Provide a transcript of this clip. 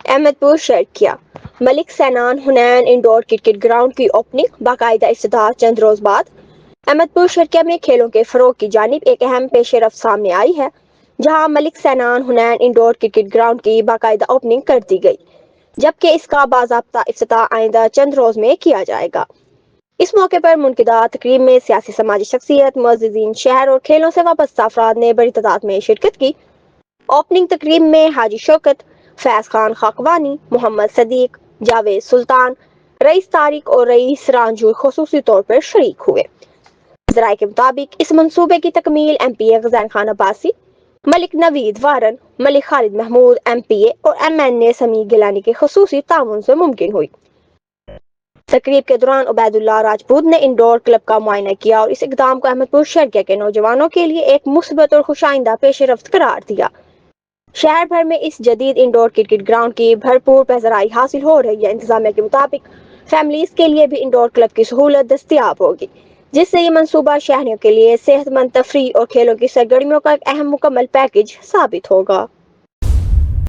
احمد پور شرک کیا ملک سینان حنین انڈور کرکٹ گراؤنڈ کی اوپننگ باقاعدہ افتتاح چند روز بعد احمد پور شرکیہ میں کھیلوں کے فروغ کی جانب ایک اہم پیش رفت سامنے آئی ہے، جہاں ملک سینان حنین انڈور کرکٹ گراؤنڈ کی باقاعدہ اوپننگ کر دی گئی، جبکہ اس کا باضابطہ افتتاح آئندہ چند روز میں کیا جائے گا۔ اس موقع پر منعقدہ تقریب میں سیاسی سماجی شخصیت، معززین شہر اور کھیلوں سے وابستہ افراد نے بڑی تعداد میں شرکت کی۔ اوپننگ تقریب میں حاجی شوکت، فیض خان خاقوانی، محمد صدیق، جاوید سلطان، رئیس طارق اور رئیس رانجو خصوصی طور پر شریک ہوئے۔ ذرائع کے مطابق اس منصوبے کی تکمیل ایم پی اے غزین خان عباسی، ملک نوید وارن، ملک خالد محمود ایم پی اے اور ایم این اے سمیع گیلانی کے خصوصی تعاون سے ممکن ہوئی۔ تقریب کے دوران عبید اللہ راجپوت نے انڈور کلب کا معائنہ کیا اور اس اقدام کو احمد پور شرکیہ کے نوجوانوں کے لیے ایک مثبت اور خوش آئندہ پیش رفت قرار دیا۔ شہر بھر میں اس جدید انڈور کرکٹ گراؤنڈ کی بھرپور پذیرائی حاصل ہو رہی ہے۔ انتظامیہ کے مطابق فیملیز کے لیے بھی انڈور کلب کی سہولت دستیاب ہوگی، جس سے یہ منصوبہ شہریوں کے لیے صحت مند تفریح اور کھیلوں کی سرگرمیوں کا ایک اہم مکمل پیکیج ثابت ہوگا۔